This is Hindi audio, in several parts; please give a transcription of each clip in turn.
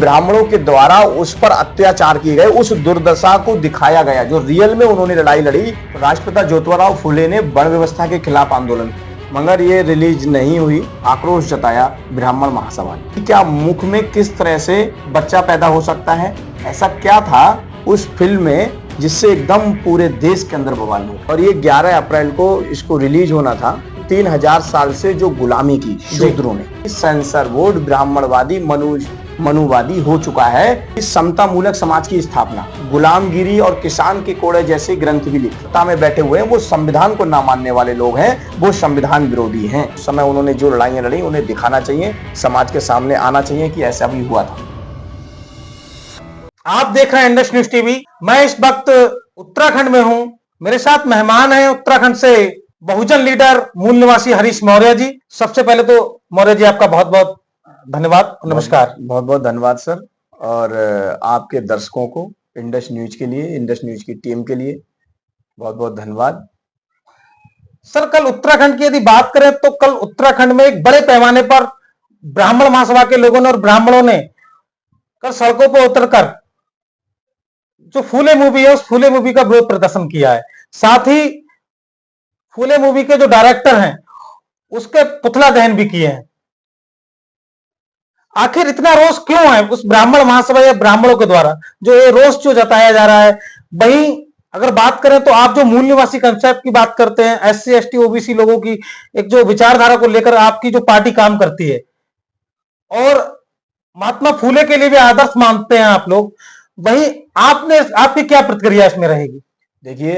ब्राह्मणों के द्वारा उस पर अत्याचार किए गए उस दुर्दशा को दिखाया गया जो रियल में उन्होंने लड़ाई लड़ी। राष्ट्रपिता ज्योतिराव फुले ने वर्ण व्यवस्था के खिलाफ आंदोलन, मगर ये रिलीज नहीं हुई। आक्रोश जताया ब्राह्मण महासभा ने। क्या मुख में किस तरह से बच्चा पैदा हो सकता है? ऐसा क्या था उस फिल्म में जिससे एकदम पूरे देश के अंदर बवाल हो? और ये 11 अप्रैल को इसको रिलीज होना था। 3000 साल से जो गुलामी की शूद्रों ने, सेंसर बोर्ड ब्राह्मणवादी मनुवादी हो चुका है। इस समता मूलक समाज की स्थापना, गुलामगिरी और किसान के कोड़े जैसे ग्रंथ भी लिखता में बैठे हुए हैं। वो संविधान को ना मानने वाले लोग हैं, वो संविधान विरोधी हैं। उस समय उन्होंने जो लड़ाइयां लड़ी उन्हें दिखाना चाहिए, समाज के सामने आना चाहिए कि ऐसा भी हुआ था। आप देख रहे हैं इंडस न्यूज टीवी। मैं इस वक्त उत्तराखंड में हूं। मेरे साथ मेहमान हैं उत्तराखंड से बहुजन लीडर मूल निवासी हरीश मौर्य जी। सबसे पहले तो मौर्य जी आपका बहुत बहुत धन्यवाद, नमस्कार। बहुत बहुत धन्यवाद सर, और आपके दर्शकों को, इंडस न्यूज के लिए, इंडस न्यूज की टीम के लिए बहुत बहुत धन्यवाद। सर, कल उत्तराखंड की यदि बात करें तो कल उत्तराखंड में एक बड़े पैमाने पर ब्राह्मण महासभा के लोगों ने और ब्राह्मणों ने कल सड़कों पर उतरकर जो फूले मूवी है उस फूले मूवी का विरोध प्रदर्शन किया है। साथ ही फूले मूवी के जो डायरेक्टर हैं उसके पुतला दहन भी किए हैं। आखिर इतना रोष क्यों है उस ब्राह्मण महासभा या ब्राह्मणों के द्वारा जो ये रोष जो जताया जा रहा है? वहीं अगर बात करें तो आप जो मूल निवासी कंसेप्ट की बात करते हैं, एससी एसटी ओबीसी लोगों की एक जो विचारधारा को लेकर आपकी जो पार्टी काम करती है और महात्मा फूले के लिए भी आदर्श मानते हैं आप लोग, वहीं आपकी क्या प्रतिक्रिया इसमें रहेगी? देखिए,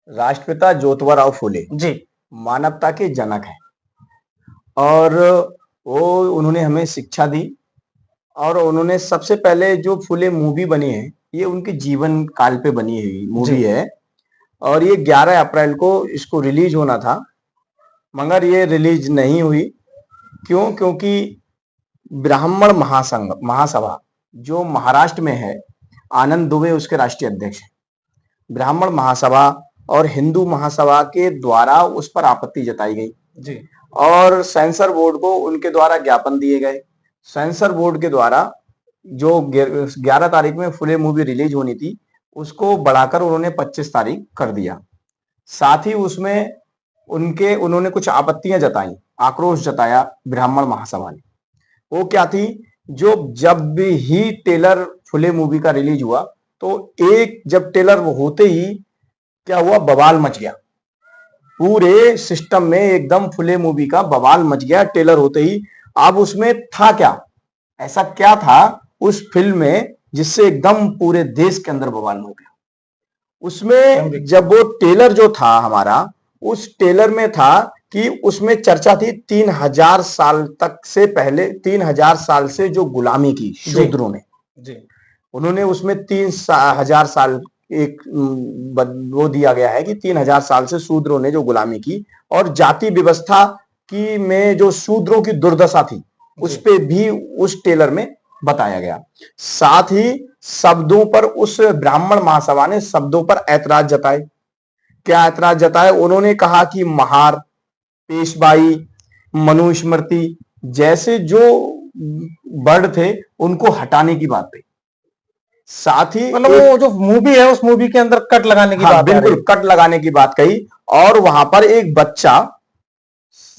राष्ट्रपिता ज्योतिराव फुले जी मानवता के जनक हैं और वो उन्होंने हमें शिक्षा दी। और उन्होंने सबसे पहले जो फुले मूवी बनी है ये उनके जीवन काल पे बनी हुई मूवी है, और ये 11 अप्रैल को इसको रिलीज होना था, मगर ये रिलीज नहीं हुई। क्यों? क्योंकि ब्राह्मण महासभा जो महाराष्ट्र में है, आनंद दुबे उसके राष्ट्रीय अध्यक्ष हैं। ब्राह्मण महासभा और हिंदू महासभा के द्वारा उस पर आपत्ति जताई गई जी, और सेंसर बोर्ड को उनके द्वारा ज्ञापन दिए गए। सेंसर बोर्ड के द्वारा जो 11 तारीख में फुले मूवी रिलीज होनी थी उसको बढ़ाकर उन्होंने 25 तारीख कर दिया। साथ ही उसमें उन्होंने कुछ आपत्तियां जताई, आक्रोश जताया ब्राह्मण महासभा ने। वो क्या थी? जब भी टेलर फुले मूवी का रिलीज हुआ तो जब टेलर होते ही क्या हुआ, बवाल मच गया। पूरे सिस्टम में एकदम फुले मूवी का बवाल मच गया टेलर होते ही। अब उसमें था क्या, ऐसा क्या था उस फिल्म में जिससे एकदम पूरे देश के अंदर बवाल हो गया? उसमें जब वो टेलर जो था हमारा, उस टेलर में था कि उसमें चर्चा थी 3000 साल तक से पहले, 3000 साल से जो गुलामी की शूद्रों ने जी, उन्होंने उसमें 3000 साल एक वो दिया गया है कि 3000 साल से शूद्रों ने जो गुलामी की, और जाति व्यवस्था की में जो शूद्रों की दुर्दशा थी उस पे भी उस टेलर में बताया गया। साथ ही शब्दों पर उस ब्राह्मण महासभा ने शब्दों पर ऐतराज जताए। क्या ऐतराज जताए? उन्होंने कहा कि महार, पेशवाई, मनुस्मृति जैसे जो वर्ड थे उनको हटाने की बात कही। साथ ही मतलब वो जो मूवी है उस मूवी के अंदर कट लगाने की बात, बिल्कुल कट लगाने की बात कही। और वहां पर एक बच्चा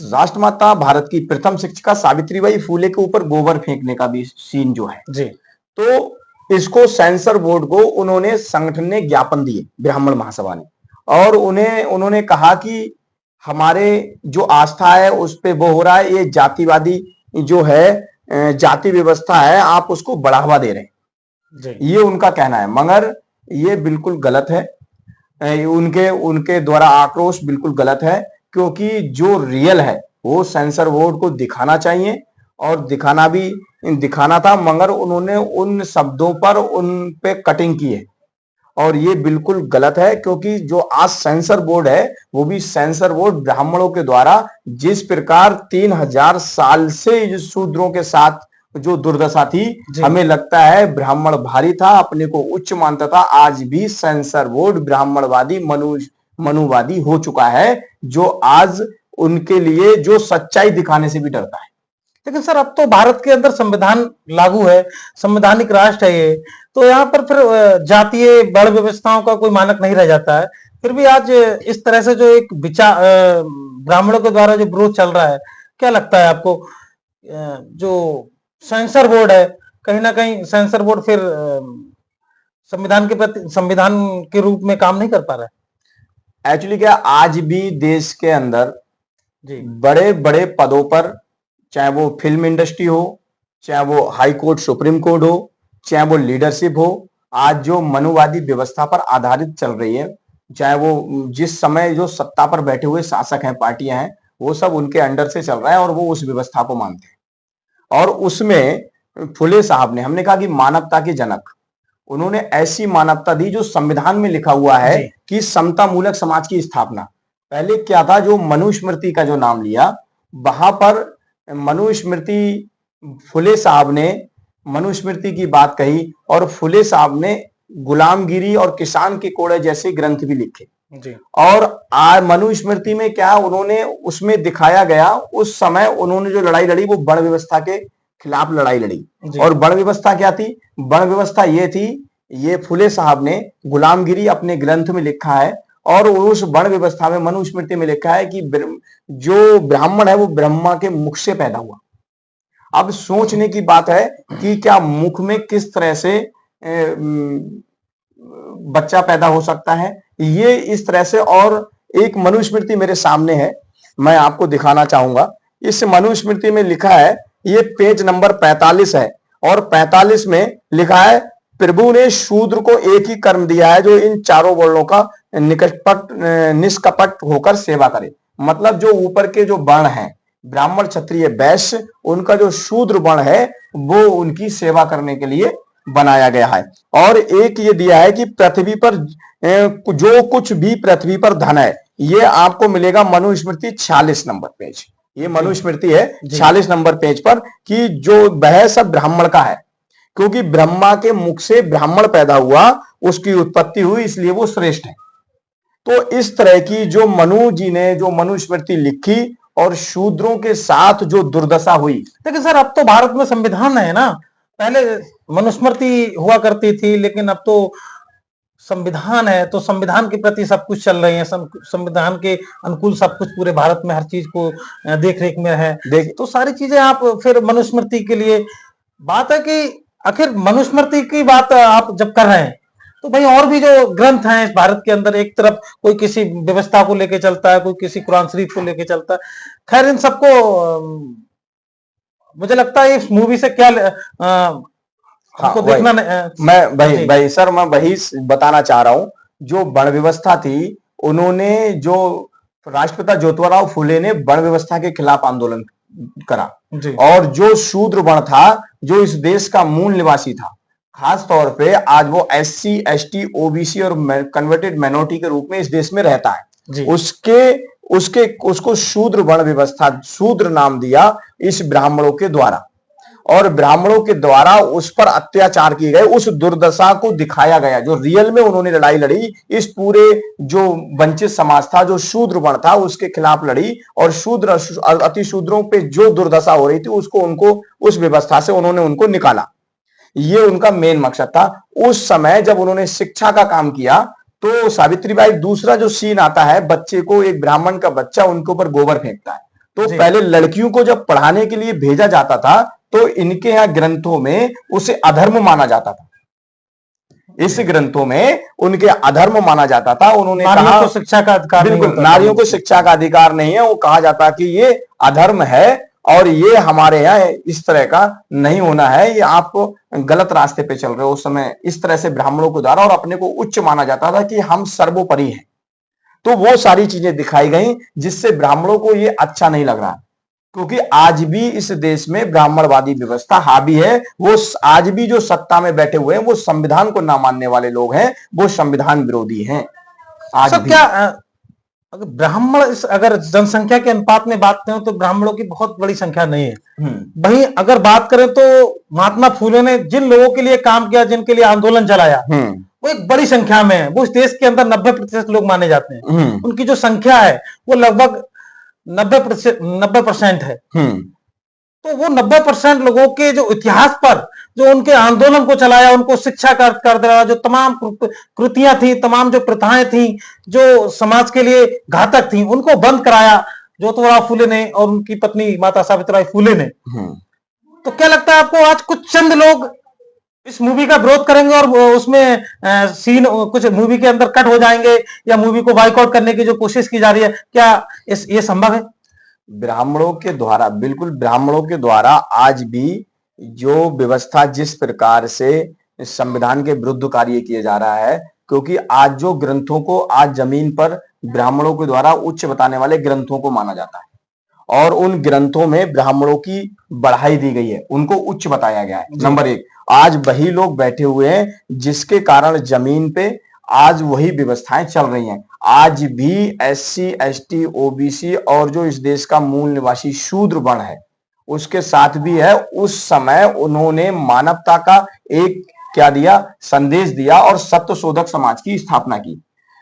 राष्ट्रमाता भारत की प्रथम शिक्षिका सावित्रीबाई फूले के ऊपर गोबर फेंकने का भी सीन जो है जी, तो इसको सेंसर बोर्ड को उन्होंने, संगठन ने ज्ञापन दिए ब्राह्मण महासभा ने, और उन्होंने कहा कि हमारे जो आस्था है उस पे वो हो रहा है, ये जातिवादी जो है जाति व्यवस्था है, आप उसको बढ़ावा दे रहे हैं, ये उनका कहना है। मगर ये बिल्कुल गलत है। उनके द्वारा आक्रोश बिल्कुल गलत है, क्योंकि जो रियल है वो सेंसर बोर्ड को दिखाना चाहिए, और दिखाना था, मगर उन्होंने उन शब्दों पर उन पे कटिंग की है, और ये बिल्कुल गलत है। क्योंकि जो आज सेंसर बोर्ड है वो भी सेंसर बोर्ड ब्राह्मणों के द्वारा जिस प्रकार 3000 साल से शूद्रों के साथ जो दुर्दशा थी, हमें लगता है ब्राह्मण भारी था, अपने को उच्च मानता था। आज भी सेंसर बोर्ड ब्राह्मणवादी मनुवादी हो चुका है, जो आज उनके लिए जो सच्चाई दिखाने से भी डरता है। लेकिन सर अब तो भारत के अंदर संविधान लागू है, संवैधानिक राष्ट्र है ये, तो यहाँ पर फिर जातीय बड़ व्यवस्थाओं का कोई मानक नहीं रह जाता है। फिर भी आज इस तरह से जो एक विचार ब्राह्मणों के द्वारा जो विरोध चल रहा है, क्या लगता है आपको? जो सेंसर बोर्ड है, कहीं ना कहीं सेंसर बोर्ड फिर संविधान के प्रति संविधान के रूप में काम नहीं कर पा रहा है। एक्चुअली क्या आज भी देश के अंदर जी बड़े बड़े पदों पर, चाहे वो फिल्म इंडस्ट्री हो, चाहे वो हाई कोर्ट सुप्रीम कोर्ट हो, चाहे वो लीडरशिप हो, आज जो मनुवादी व्यवस्था पर आधारित चल रही है, चाहे वो जिस समय जो सत्ता पर बैठे हुए शासक हैं, पार्टियां हैं, वो सब उनके अंडर से चल रहा है और वो उस व्यवस्था को मानते हैं। और उसमें फुले साहब ने, हमने कहा कि मानवता के जनक, उन्होंने ऐसी मानवता दी जो संविधान में लिखा हुआ है जी। कि समता मूलक समाज की स्थापना। पहले क्या था, जो मनुस्मृति का जो नाम लिया, वहां पर मनुस्मृति, फुले साहब ने मनुस्मृति की बात कही और फुले साहब ने गुलामगिरी और किसान के कोड़े जैसे ग्रंथ भी लिखे। जी और मनुस्मृति में क्या उन्होंने उसमें दिखाया गया, उस समय उन्होंने जो लड़ाई लड़ी वो वर्ण व्यवस्था के खिलाफ लड़ाई लड़ी। जी। और वर्ण व्यवस्था क्या थी? वर्ण व्यवस्था ये थी, ये फुले साहब ने गुलामगिरी अपने ग्रंथ में लिखा है और उस वर्ण व्यवस्था में मनुस्मृति में लिखा है कि जो ब्राह्मण है वो ब्रह्मा के मुख से पैदा हुआ। अब सोचने की बात है कि क्या मुख में किस तरह से बच्चा पैदा हो सकता है, ये इस तरह से। और एक मनुस्मृति मेरे सामने है, मैं आपको दिखाना चाहूंगा। इस मनुस्मृति में लिखा है, ये पेज नंबर 45 है और 45 में लिखा है, प्रभु ने शूद्र को एक ही कर्म दिया है जो इन चारों वर्णों का निष्कपट होकर सेवा करे। मतलब जो ऊपर के जो वर्ण हैं, ब्राह्मण क्षत्रिय वैश्य, उनका जो शूद्र वर्ण है वो उनकी सेवा करने के लिए बनाया गया है। और एक ये दिया है कि पृथ्वी पर जो कुछ भी पृथ्वी पर धन है, ये आपको मिलेगा मनुस्मृति 46 नंबर पेज। ये मनुस्मृति है 46 नंबर पेज पर, कि जो वह सब ब्राह्मण का है, क्योंकि ब्रह्मा के मुख से ब्राह्मण पैदा हुआ, उसकी उत्पत्ति हुई, इसलिए वो श्रेष्ठ है। तो इस तरह की जो मनु जी ने जो मनुस्मृति लिखी और शूद्रों के साथ जो दुर्दशा हुई। लेकिन सर अब तो भारत में संविधान है ना, पहले मनुस्मृति हुआ करती थी, लेकिन अब तो संविधान है, तो संविधान के प्रति सब कुछ चल रही है, संविधान के अनुकूल सब कुछ पूरे भारत में हर चीज को देख रेख में है। तो सारी चीजें आप फिर मनुस्मृति के लिए, बात है कि आखिर मनुस्मृति की बात आप जब कर रहे हैं तो भाई और भी जो ग्रंथ हैं इस भारत के अंदर, एक तरफ कोई किसी व्यवस्था को लेके चलता है, कोई किसी कुरान शरीफ को लेके चलता है। खैर इन सबको मुझे लगता है इस मूवी से क्या हमको देखना मैं भाई सर, मैं वही बताना चाह रहा हूं। जो वर्ण व्यवस्था थी, उन्होंने जो राष्ट्रपिता ज्योतिराव फुले ने वर्ण व्यवस्था के खिलाफ आंदोलन करा। और जो शूद्र वर्ण था, जो इस देश का मूल निवासी था, खास तौर पे आज वो SC ST OBC और कन्वर्टेड माइनॉरिटी के रूप में इस देश में रहता है, उसको शूद्र वर्ण व्यवस्था, शूद्र नाम दिया इस ब्राह्मणों के द्वारा। और ब्राह्मणों के द्वारा उस पर अत्याचार किए गए, उस दुर्दशा को दिखाया गया जो रियल में उन्होंने लड़ाई लड़ी। इस पूरे जो वंचित समाज था, जो शूद्र वर्ण था, उसके खिलाफ लड़ी। और शूद्र अति शूद्रों पे जो दुर्दशा हो रही थी, उसको उनको उस व्यवस्था से उन्होंने उनको निकाला। ये उनका मेन मकसद था। उस समय जब उन्होंने शिक्षा का काम किया, तो सावित्रीबाई, दूसरा जो सीन आता है, बच्चे को, एक ब्राह्मण का बच्चा उनके ऊपर गोबर फेंकता है। तो पहले लड़कियों को जब पढ़ाने के लिए भेजा जाता था, तो इनके यहां ग्रंथों में उसे अधर्म माना जाता था। इस ग्रंथों में उनके अधर्म माना जाता था। उन्होंने कहा को शिक्षा का अधिकार, बिल्कुल नारियों को शिक्षा का अधिकार नहीं है। वो कहा जाता कि ये अधर्म है और ये हमारे यहाँ इस तरह का नहीं होना है, ये आप गलत रास्ते पे चल रहे हो। उस समय इस तरह से ब्राह्मणों के द्वारा, और अपने को उच्च माना जाता था कि हम सर्वोपरि हैं। तो वो सारी चीजें दिखाई गई, जिससे ब्राह्मणों को ये अच्छा नहीं लग रहा, क्योंकि आज भी इस देश में ब्राह्मणवादी व्यवस्था हावी है। वो आज भी जो सत्ता में बैठे हुए हैं, वो संविधान को ना मानने वाले लोग हैं, वो संविधान विरोधी हैं आज भी। क्या अगर ब्राह्मण, अगर जनसंख्या के अनुपात में बात करें तो ब्राह्मणों की बहुत बड़ी संख्या नहीं है। वहीं अगर बात करें तो महात्मा फुले ने जिन लोगों के लिए काम किया, जिनके लिए आंदोलन चलाया, वो एक बड़ी संख्या में है। वो इस देश के अंदर 90% लोग माने जाते हैं। उनकी जो संख्या है वो लगभग 90% है। तो वो 90% लोगों के जो इतिहास पर, जो उनके आंदोलन को चलाया, उनको शिक्षा कर दिया, जो तमाम कृतियां थी, तमाम जो प्रथाएं थी, जो समाज के लिए घातक थी, उनको बंद कराया ज्योतिराव फूले ने और उनकी पत्नी माता सावित्रीबाई फूले ने। तो क्या लगता है आपको, आज कुछ चंद लोग इस मूवी का विरोध करेंगे और उसमें सीन कुछ मूवी के अंदर कट हो जाएंगे, या मूवी को बाइकआउट करने की जो कोशिश की जा रही है, क्या ये संभव है? ब्राह्मणों के द्वारा, बिल्कुल ब्राह्मणों के द्वारा आज भी जो व्यवस्था जिस प्रकार से संविधान के विरुद्ध कार्य किया जा रहा है, क्योंकि आज जो ग्रंथों को आज जमीन पर ब्राह्मणों के द्वारा उच्च बताने वाले ग्रंथों को माना जाता है और उन ग्रंथों में ब्राह्मणों की बढ़ाई दी गई है, उनको उच्च बताया गया है। नंबर एक, आज वही लोग बैठे हुए हैं जिसके कारण जमीन पे आज वही व्यवस्थाएं चल रही हैं। आज भी एससी, एसटी, ओबीसी और जो इस देश का मूल निवासी शूद्र वर्ण है उसके साथ भी है। उस समय उन्होंने मानवता का एक क्या दिया, संदेश दिया और सत्य शोधक समाज की स्थापना की।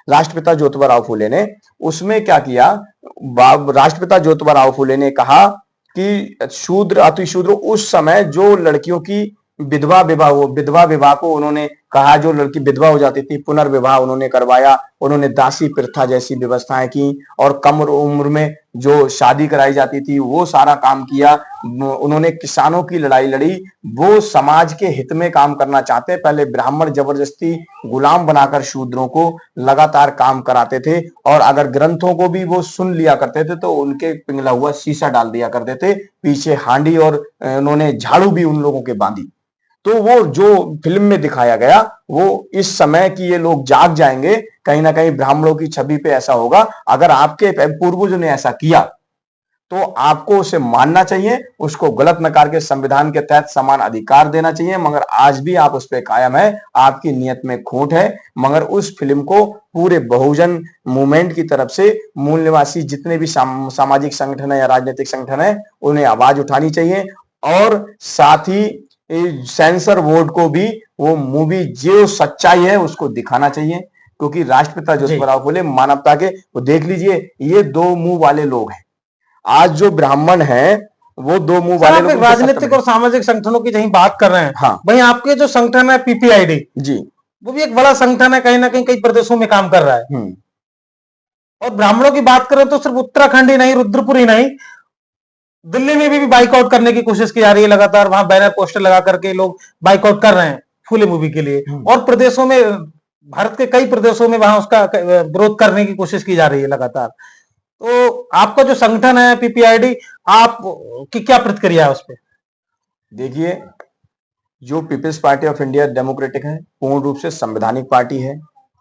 राष्ट्रपिता ज्योतिबा फूले ने उसमें क्या किया, राष्ट्रपिता ज्योतिबा फूले ने कहा कि शूद्र अति शूद्र, उस समय जो लड़कियों की विधवा विवाह को उन्होंने कहा, जो लड़की विधवा हो जाती थी पुनर्विवाह उन्होंने करवाया। उन्होंने दासी प्रथा जैसी व्यवस्थाएं की और कम उम्र में जो शादी कराई जाती थी वो सारा काम किया। उन्होंने किसानों की लड़ाई लड़ी। वो समाज के हित में काम करना चाहते। पहले ब्राह्मण जबरदस्ती गुलाम बनाकर शूद्रों को लगातार काम कराते थे और अगर ग्रंथों को भी वो सुन लिया करते थे तो उनके पिघला हुआ शीशा डाल दिया करते थे, पीछे हांडी और उन्होंने झाड़ू भी उन लोगों के बांधी। तो वो जो फिल्म में दिखाया गया वो इस समय की ये लोग जाग जाएंगे, कहीं ना कहीं ब्राह्मणों की छवि पे ऐसा होगा। अगर आपके पूर्वजों ने ऐसा किया तो आपको उसे मानना चाहिए, उसको गलत नकार के संविधान के तहत समान अधिकार देना चाहिए। मगर आज भी आप उस पर कायम है, आपकी नियत में खोट है। मगर उस फिल्म को पूरे बहुजन मूवमेंट की तरफ से मूल निवासी जितने भी सामाजिक संगठन है या राजनीतिक संगठन है उन्हें आवाज उठानी चाहिए और साथ ही सेंसर बोर्ड को भी वो मूवी जो सच्चाई है उसको दिखाना चाहिए। क्योंकि राष्ट्रपिता ज्योतिबा फूले मानवता के, वो देख लीजिए ये दो मुंह वाले लोग हैं। आज जो ब्राह्मण हैं वो दो मुंह वाले लोग। राजनीतिक और सामाजिक संगठनों की जहीं बात कर रहे हैं, हाँ वहीं आपके जो संगठन है पीपीआईडी जी, वो भी एक बड़ा संगठन है, कहीं ना कहीं कई प्रदेशों में काम कर रहा है। और ब्राह्मणों की बात करें तो सिर्फ उत्तराखंड ही नहीं, रुद्रपुर ही नहीं, दिल्ली में भी बाइकआउट करने की कोशिश की जा रही है। लगातार वहां बैनर पोस्टर लगा करके लोग बाइकआउट कर रहे हैं फूले मूवी के लिए। और प्रदेशों में, भारत के कई प्रदेशों में वहां उसका विरोध करने की कोशिश की जा रही है लगातार। तो आपका जो संगठन है पीपीआईडी, आप की क्या प्रतिक्रिया है उस पर? देखिए, जो People's Party of India Democratic है पूर्ण रूप से संवैधानिक पार्टी है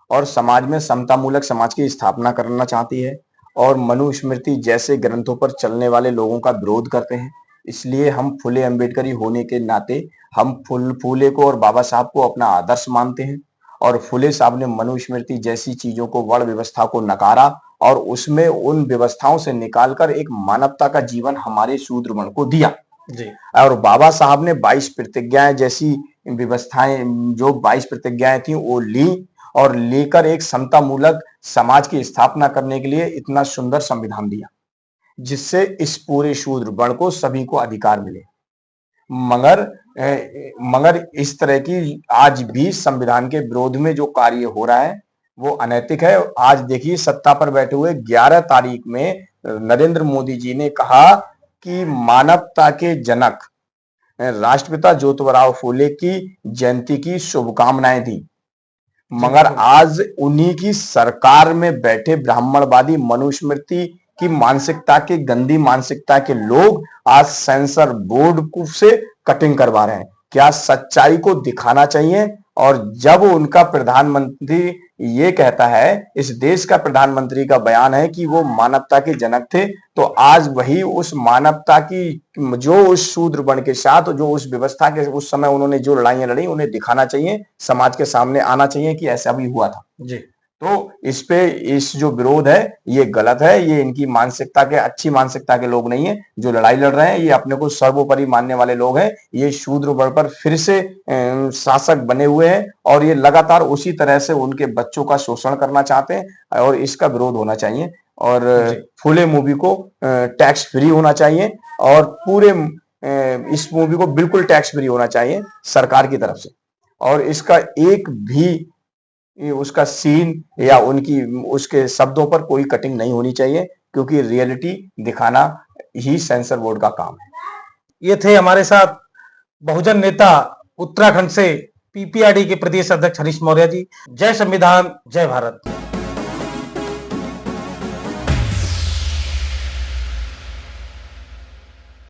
और समाज में समतामूलक समाज की स्थापना करना चाहती है और मनुस्मृति जैसे ग्रंथों पर चलने वाले लोगों का विरोध करते हैं। इसलिए हम फुले अम्बेडकरी होने के नाते हम फूले को और बाबा साहब को अपना आदर्श मानते हैं। और फुले साहब ने मनुस्मृति जैसी चीजों को, वर्ण व्यवस्था को नकारा और उसमें उन व्यवस्थाओं से निकालकर एक मानवता का जीवन हमारे शूद्र वर्ण को दिया जी। और बाबा साहब ने 22 प्रतिज्ञाएं जैसी व्यवस्थाएं, जो 22 प्रतिज्ञाएं थी वो ली और लेकर एक समतामूलक समाज की स्थापना करने के लिए इतना सुंदर संविधान दिया जिससे इस पूरे शूद्र वर्ण को सभी को अधिकार मिले। मगर इस तरह की आज भी संविधान के विरोध में जो कार्य हो रहा है वो अनैतिक है। आज देखिए, सत्ता पर बैठे हुए 11 तारीख में नरेंद्र मोदी जी ने कहा कि मानवता के जनक राष्ट्रपिता ज्योतिबा फूले की जयंती की शुभकामनाएं दी। मगर आज उन्हीं की सरकार में बैठे ब्राह्मणवादी मनुस्मृति की मानसिकता के, गंदी मानसिकता के लोग आज सेंसर बोर्ड से कटिंग करवा रहे हैं। क्या सच्चाई को दिखाना चाहिए। और जब उनका प्रधानमंत्री ये कहता है, इस देश का प्रधानमंत्री का बयान है कि वो मानवता के जनक थे, तो आज वही उस मानवता की, जो उस शूद्र वर्ण के साथ, जो उस व्यवस्था के उस समय उन्होंने जो लड़ाइयां लड़ी, उन्हें दिखाना चाहिए, समाज के सामने आना चाहिए कि ऐसा भी हुआ था जी। तो इस पे इस जो विरोध है ये गलत है। ये इनकी मानसिकता के, अच्छी मानसिकता के लोग नहीं है जो लड़ाई लड़ रहे हैं। ये अपने को सर्वोपरि मानने वाले लोग हैं। ये शूद्र वर्ण पर फिर से शासक बने हुए हैं और ये लगातार उसी तरह से उनके बच्चों का शोषण करना चाहते हैं और इसका विरोध होना चाहिए। और फूले मूवी को टैक्स फ्री होना चाहिए और पूरे इस मूवी को बिल्कुल टैक्स फ्री होना चाहिए सरकार की तरफ से, और इसका एक भी उसका सीन या उनकी उसके शब्दों पर कोई कटिंग नहीं होनी चाहिए, क्योंकि रियलिटी दिखाना ही सेंसर बोर्ड का काम है। ये थे हमारे साथ बहुजन नेता उत्तराखंड से पीपीआरडी के प्रदेश अध्यक्ष हरीश मौर्य जी। जय संविधान, जय भारत।